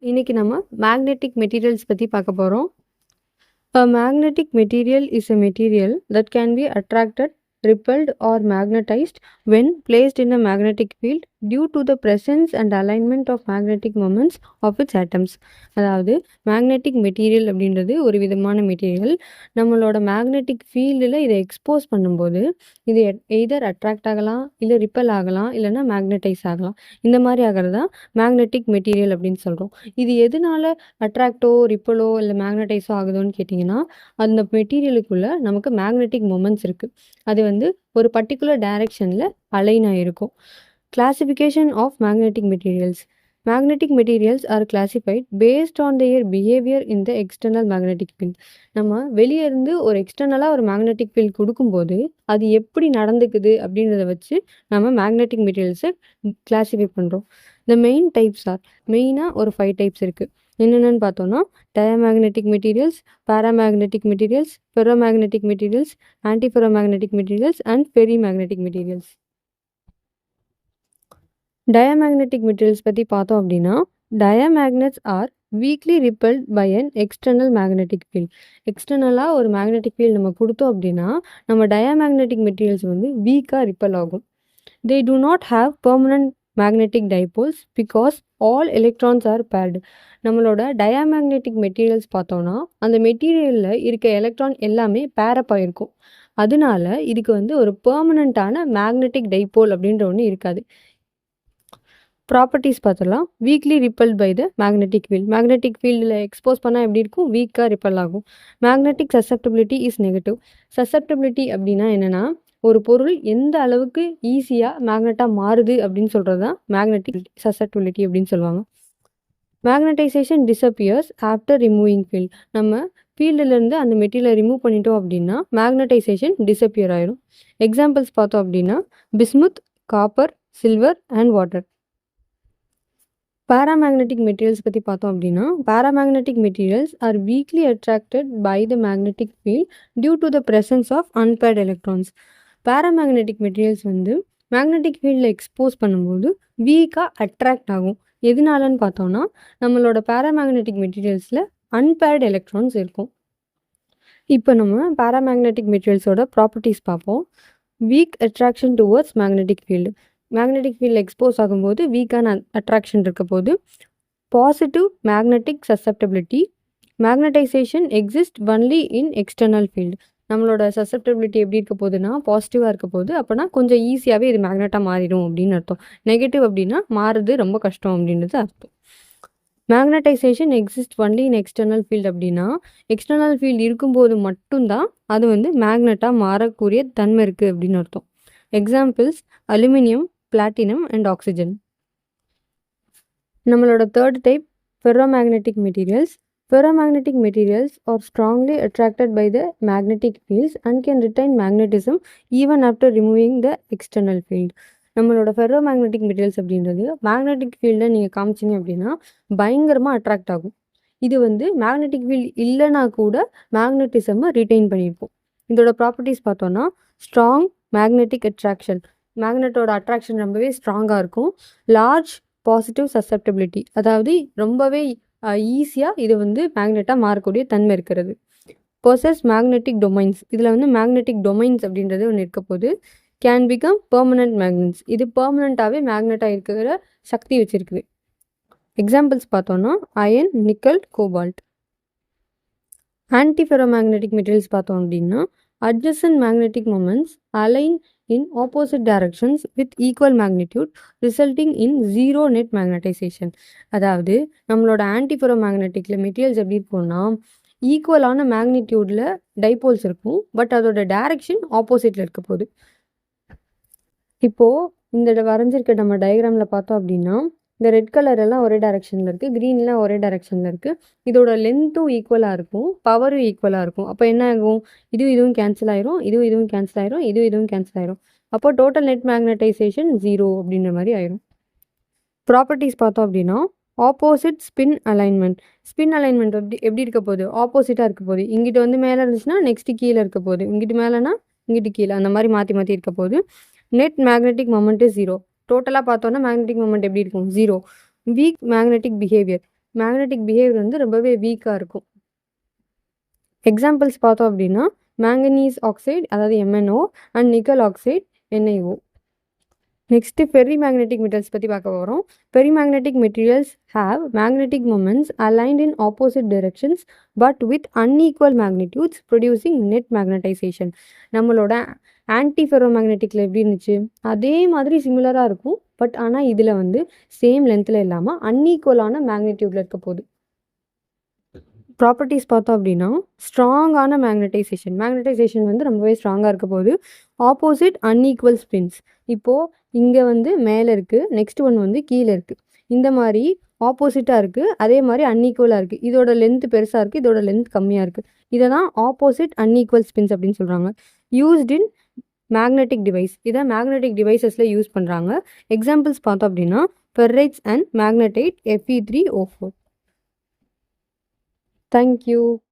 இன்னைக்கு நம்ம magnetic materials பற்றி பார்க்க போகிறோம். A magnetic material is a material that can be attracted, repelled, or magnetized when placed in a magnetic field due to the presence and alignment of magnetic moments of its atoms. அதாவது magnetic material அப்படின்றது ஒரு விதமான material. நம்மளோட magnetic ஃபீல்டில் இதை expose பண்ணும்போது இது either attract ஆகலாம், இல்லை ரிப்பல் ஆகலாம், இல்லைன்னா மேக்னடைஸ் ஆகலாம். இந்த மாதிரி ஆகிறது தான் மேக்னெட்டிக் மெட்டீரியல் அப்படின்னு சொல்கிறோம். இது எதனால அட்ராக்டோ ரிப்பலோ இல்லை மேக்னடைஸோ ஆகுதோன்னு கேட்டிங்கன்னா, அந்த மெட்டீரியலுக்குள்ளே நமக்கு மேக்னெட்டிக் மொமெண்ட்ஸ் இருக்குது. அது வந்து ஒரு பர்டிகுலர் டைரெக்ஷனில் அலைன் ஆகிருக்கும். Classification of magnetic materials. Magnetic materials are classified based on their behavior in the external magnetic field. நம்ம வெளியே இருந்து ஒரு எக்ஸ்டர்னலாக ஒரு மேக்னெட்டிக் ஃபீல்ட் கொடுக்கும்போது அது எப்படி நடந்துக்குது அப்படின்றத வச்சு நம்ம மேக்னெட்டிக் மெட்டீரியல்ஸை கிளாஸிஃபை பண்ணுறோம். த மெயின் டைப்ஸ் ஆர், மெயினாக ஒரு 5 டைப்ஸ் இருக்குது. என்னென்னு பார்த்தோன்னா diamagnetic materials, paramagnetic materials, ferromagnetic materials, antiferromagnetic materials and ferrimagnetic materials. Diamagnetic materials பற்றி பார்த்தோம் அப்படின்னா, diamagnets are weakly repelled by an external magnetic field. எக்ஸ்டர்னலாக ஒரு மேக்னெட்டிக் ஃபீல்ட் நம்ம கொடுத்தோம் அப்படின்னா நம்ம டயமேக்னெட்டிக் மெட்டீரியல்ஸ் வந்து வீக்காக ரிப்பல் ஆகும். They do not have permanent magnetic dipoles because all electrons are paired. நம்மளோட டயமேக்னெட்டிக் மெட்டீரியல்ஸ் பார்த்தோன்னா அந்த மெட்டீரியலில் இருக்க எலக்ட்ரான் எல்லாமே பேரப் ஆகிருக்கும். அதனால இதுக்கு வந்து ஒரு பெர்மனண்ட்டான மேக்னெட்டிக் டைபோல் அப்படின்ற ஒன்று இருக்காது. ப்ராப்பர்ட்டிஸ் பார்த்துடலாம். Weakly repelled by the magnetic field. Magnetic ஃபீல்டில் எக்ஸ்போஸ் பண்ணால் எப்படி இருக்கும்? வீக்காக ரிப்பல் ஆகும். Magnetic susceptibility is negative. Susceptibility அப்படின்னா என்னென்னா, ஒரு பொருள் எந்த அளவுக்கு ஈஸியாக மேக்னெட்டாக மாறுது அப்படின்னு சொல்கிறது தான் மேக்னெட்டிக் சசெப்டபிலிட்டி அப்படின்னு சொல்லுவாங்க. Magnetisation disappears after removing field. நம்ம ஃபீல்டுலேருந்து அந்த மெட்டீரியலை ரிமூவ் பண்ணிட்டோம் அப்படின்னா மேக்னடைசேஷன் டிஸப்பியர் ஆயிடும். எக்ஸாம்பிள்ஸ் பார்த்தோம் அப்படின்னா bismuth, copper, silver and water. Paramagnetic materials பற்றி பார்த்தோம் அப்படின்னா, paramagnetic materials are weakly attracted by the magnetic field due to the presence of unpaired electrons. Paramagnetic materials வந்து மேக்னெட்டிக் ஃபீல்டில் எக்ஸ்போஸ் பண்ணும்போது வீக்காக அட்ராக்ட் ஆகும். எதனாலன்னு பார்த்தோன்னா, நம்மளோட பாராமேக்னெட்டிக் மெட்டீரியல்ஸில் அன்பேர்ட் எலக்ட்ரான்ஸ் இருக்கும். இப்போ நம்ம பாராமேக்னெட்டிக் மெட்டீரியல்ஸோட ப்ராப்பர்ட்டிஸ் பார்ப்போம். Weak attraction towards magnetic field. Magnetic ஃபீல்டில் எக்ஸ்போஸ் ஆகும்போது வீக்கான அட்ராக்ஷன் இருக்க போது. Positive magnetic susceptibility. Magnetization exist only in external field. நம்மளோட சசெப்டபிலிட்டி எப்படி இருக்க போகுதுன்னா பாசிட்டிவாக இருக்க போது. அப்போனா கொஞ்சம் ஈஸியாகவே இது மேக்னெட்டாக மாறிடும் அப்படின்னு அர்த்தம். நெகட்டிவ் அப்படின்னா மாறுது ரொம்ப கஷ்டம் அப்படின்றது அர்த்தம். Magnetisation exist only in external field அப்படின்னா எக்ஸ்டர்னல் ஃபீல்டு இருக்கும்போது மட்டும்தான் அது வந்து மேக்னெட்டாக மாறக்கூடிய தன்மை இருக்குது அப்படின்னு அர்த்தம். Examples aluminium, platinum and oxygen. நம்மளோட third type ferromagnetic materials. Ferromagnetic materials are strongly attracted by the magnetic fields and can retain magnetism even after removing the external field. நம்மளோட ஃபெரோமேக்னெட்டிக் மெட்டீரியல்ஸ் அப்படின்றது மேக்னெட்டிக் ஃபீல்டில் நீங்கள் காமிச்சிங்க அப்படின்னா பயங்கரமாக attract ஆகும். இது வந்து மேக்னெட்டிக் ஃபீல்டு இல்லைனா கூட மேக்னெட்டிசமை ரிட்டைன் பண்ணியிருப்போம். இதோட ப்ராப்பர்ட்டிஸ் பார்த்தோன்னா ஸ்ட்ராங் மேக்னெட்டிக் அட்ராக்ஷன். மேக்னெட்டோட அட்ராக்ஷன் ரொம்பவே ஸ்ட்ராங்காக இருக்கும். லார்ஜ் பாசிட்டிவ் சசெப்டபிலிட்டி, அதாவது ரொம்பவே ஈஸியாக இது வந்து மேக்னெட்டாக மாறக்கூடிய தன்மை இருக்கிறது. Possess magnetic domains. இதில் வந்து மேக்னெட்டிக் டொமைன்ஸ் அப்படின்றது ஒன்று இருக்க போது. Can become permanent magnets. இது பெர்மனண்ட்டாகவே மேக்னெட்டாக இருக்கிற சக்தி வச்சுருக்குது. எக்ஸாம்பிள்ஸ் பார்த்தோன்னா அயன், நிக்கல், கோபால்ட். ஆன்டிஃபெரோமேக்னெட்டிக் மெட்டீரியல்ஸ் பார்த்தோம் அப்படின்னா adjacent magnetic moments align in opposite directions with equal magnitude resulting in zero net magnetization. அதாவது நம்மளோட ஆன்டிஃபெரோமேக்னெட்டிக்கில் மெட்டீரியல்ஸ் எப்படி இருக்கும்னா ஈக்குவலான மேக்னிடியூடில் டைபோல்ஸ் இருக்கும். பட் அதோட டைரக்ஷன் ஆப்போசிட்டில் இருக்க போகுது. இப்போது இந்த வரைஞ்சிருக்க நம்ம டயக்ராமில் பார்த்தோம் அப்படின்னா இந்த ரெட் கலர் எல்லாம் ஒரே டைரெக்ஷனில் இருக்குது, க்ரீன்லாம் ஒரே டைரெக்ஷனில் இருக்குது. இதோட லென்த்தும் ஈக்குவலாக இருக்கும், பவரும் ஈக்குவலாக இருக்கும். அப்போ என்ன ஆகும்? இதுவும் கேன்சல் ஆயிரும், இதுவும் கேன்சல் ஆயிரும், இதுவும் கேன்சல் ஆயிரும். அப்போ டோட்டல் நெட் மேக்னடைசேஷன் 0 அப்படின்ற மாதிரி ஆயிரும். ப்ராப்பர்ட்டிஸ் பார்த்தோம் அப்படின்னா opposite spin alignment. Spin alignment எப்படி இருக்க போகுது? ஆப்போசிட்டாக இருக்க போகுது. இங்கிட்டு வந்து மேலே இருந்துச்சுன்னா நெக்ஸ்ட்டு கீழே இருக்க போகுது, இங்கிட்டு மேலேனா இங்கிட்டு கீழே, அந்த மாதிரி மாற்றி மாற்றி இருக்க போகுது. Net magnetic moment is 0. டோட்டலாக பார்த்தோன்னா மேக்னெட்டிக் மொமெண்ட் எப்படி இருக்கும்? 0. Weak magnetic behaviour. Magnetic behaviour வந்து ரொம்பவே வீக்காக இருக்கும். எக்ஸாம்பிள்ஸ் பார்த்தோம் அப்படின்னா மேங்கனீஸ் ஆக்சைடு அதாவது MnO and nickel oxide NiO. Next ferrimagnetic metals பற்றி பார்க்க போகிறோம். Ferrimagnetic materials have magnetic moments aligned in opposite directions but with unequal magnitudes producing net magnetization. நம்மளோட ஆன்டி ஃபெரோமேக்னெட்டிக்கில் எப்படி இருந்துச்சு அதே மாதிரி சிமிலராக இருக்கும். பட் ஆனால் இதில் வந்து சேம் லென்த்தில் இல்லாமல் அன்ஈக்குவலான மேக்னிடியூடில் இருக்க போகுது. ப்ராப்பர்ட்டிஸ் பார்த்தோம் அப்படின்னா ஸ்ட்ராங்கான மேக்னடைசேஷன் வந்து ரொம்பவே ஸ்ட்ராங்காக இருக்க போகுது. Opposite unequal spins. இப்போது இங்கே வந்து மேலே இருக்குது, நெக்ஸ்ட் ஒன் வந்து கீழே இருக்குது. இந்த மாதிரி ஆப்போசிட்டாக இருக்குது, அதே மாதிரி அன்ஈக்குவலாக இருக்குது. இதோட லென்த் பெருசாக இருக்குது, இதோட லென்த் கம்மியாக இருக்குது. இதை தான் ஆப்போசிட் அன்ஈக்குவல் ஸ்பின்ஸ் அப்படின்னு சொல்கிறாங்க. Used in magnetic device. இதை மேக்னெட்டிக் டிவைசஸில் யூஸ் பண்ணுறாங்க. எக்ஸாம்பிள்ஸ் பார்த்தோம் அப்படின்னா ferrites and magnetite Fe3O4. Thank you.